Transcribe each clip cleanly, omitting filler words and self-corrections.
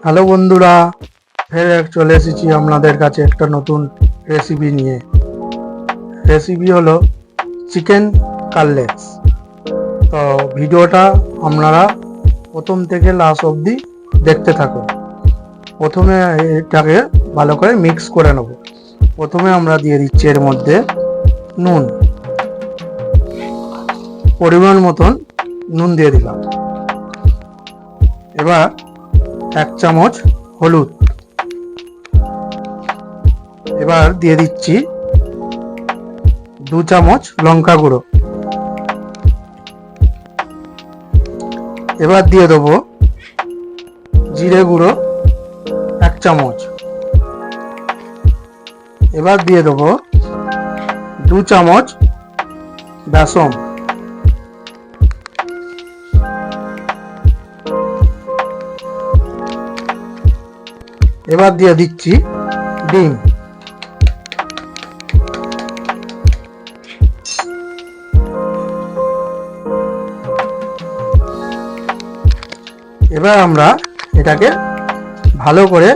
Hello বন্ধুরা, ফের চলে এসেছি আপনাদের কাছে একটা নতুন রেসিপি নিয়ে। রেসিপি হলো চিকেন কাটলেটস। তো ভিডিওটা আপনারা প্রথম থেকে লাস্ট অবধি দেখতে থাকুন। প্রথমে এটাকে ভালো করে মিক্স করে নেব। প্রথমে আমরা দিয়ে দিচ্ছি এর মধ্যে নুন, পরিমাণ মতন নুন দিয়ে দিলাম। এবার 1 চামচ হলুদ, এবার দিয়ে দিচ্ছি 2 চামচ লঙ্কা গুঁড়ো, এবার দিয়ে দেবো জিরে গুঁড়ো 1 চামচ, এবার দিয়ে দেবো 2 চামচ বেসন, এবার দিয়ে দিচ্ছি ডিম, এবার আমরা এটাকে ভালো করে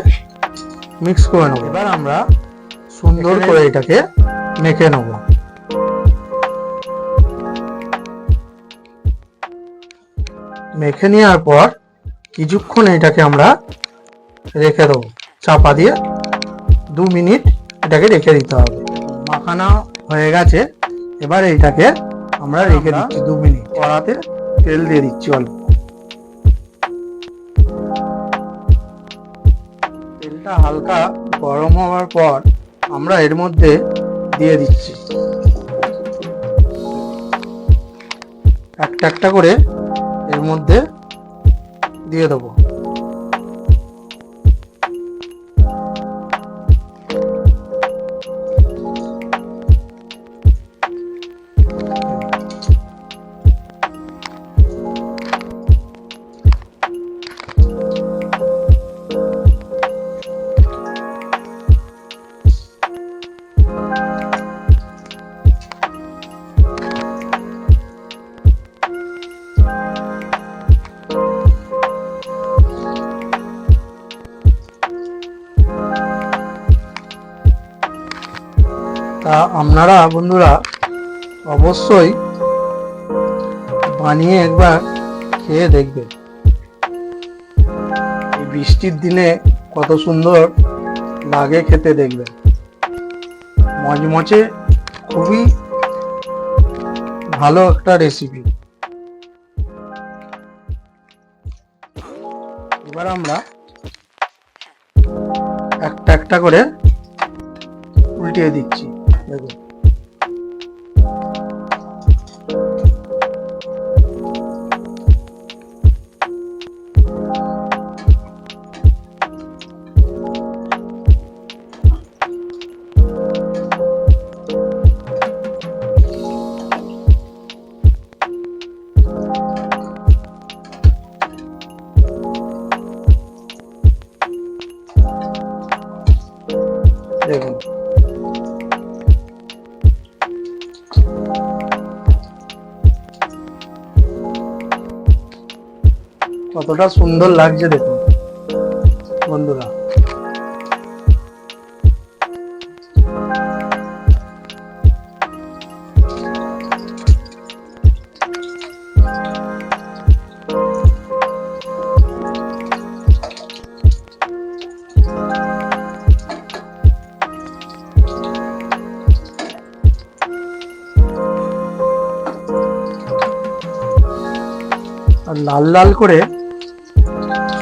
মিক্স করে নেব। এবার আমরা সুন্দর করে এটাকে মেখে নেব। মেখে নেওয়ার পর কিছুক্ষণ এটাকে আমরা রেখে দেবো, চাপা দিয়ে 2 মিনিট এটাকে রেখে দিতে হবে। মাখানা হয়ে গেছে, এবার এইটাকে আমরা রেখে দিচ্ছি 2 মিনিট। কড়াতে তেল দিয়ে দিচ্ছি অল্প। তেলটা হালকা গরম হওয়ার পর আমরা এর মধ্যে দিয়ে দিচ্ছি একটা একটা করে, এর মধ্যে দিয়ে দেবো। তা আপনারা বন্ধুরা অবশ্যই বানিয়ে একবার খেয়ে দেখবেন। এই বৃষ্টির দিনে কত সুন্দর লাগে খেতে, দেখবেন মচমচে, খুবই ভালো একটা রেসিপি। এবার আমরা একটা একটা করে উল্টিয়ে দিচ্ছি। দেখুন দেখুন কতটা সুন্দর লাগছে, দেখুন বন্ধুরা। আর লাল লাল করে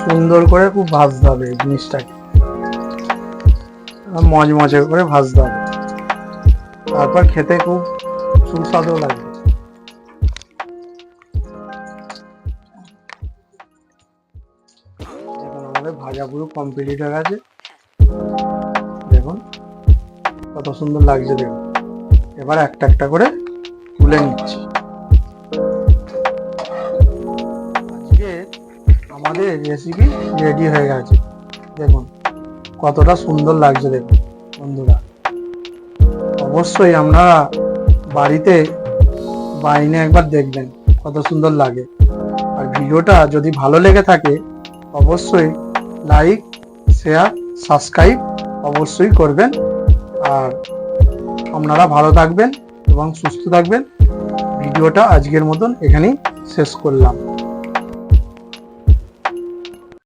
সুন্দর করে খুব ভাজতে হবে এই জিনিসটাকে, মচমচে করে ভাজতে হবে, তারপর খেতে খুব সুস্বাদু লাগবে। এখন আমাদের ভাজা পুরো কমপ্লিট হয়ে গেছে, দেখুন কত সুন্দর লাগছে, দেখুন। এবার একটা একটা করে তুলে নিচ্ছি। আমাদের রেসিপি রেডি হয়ে গেছে, দেখুন কতটা সুন্দর লাগছে, দেখুন বন্ধুরা। অবশ্যই আপনারা বাড়িতে বানিয়ে একবার দেখবেন, কত সুন্দর লাগে। আর ভিডিওটা যদি ভালো লেগে থাকে অবশ্যই লাইক, শেয়ার, সাবস্ক্রাইব অবশ্যই করবেন। আর আপনারা ভালো থাকবেন এবং সুস্থ থাকবেন। ভিডিওটা আজকের মতন এখানেই শেষ করলাম।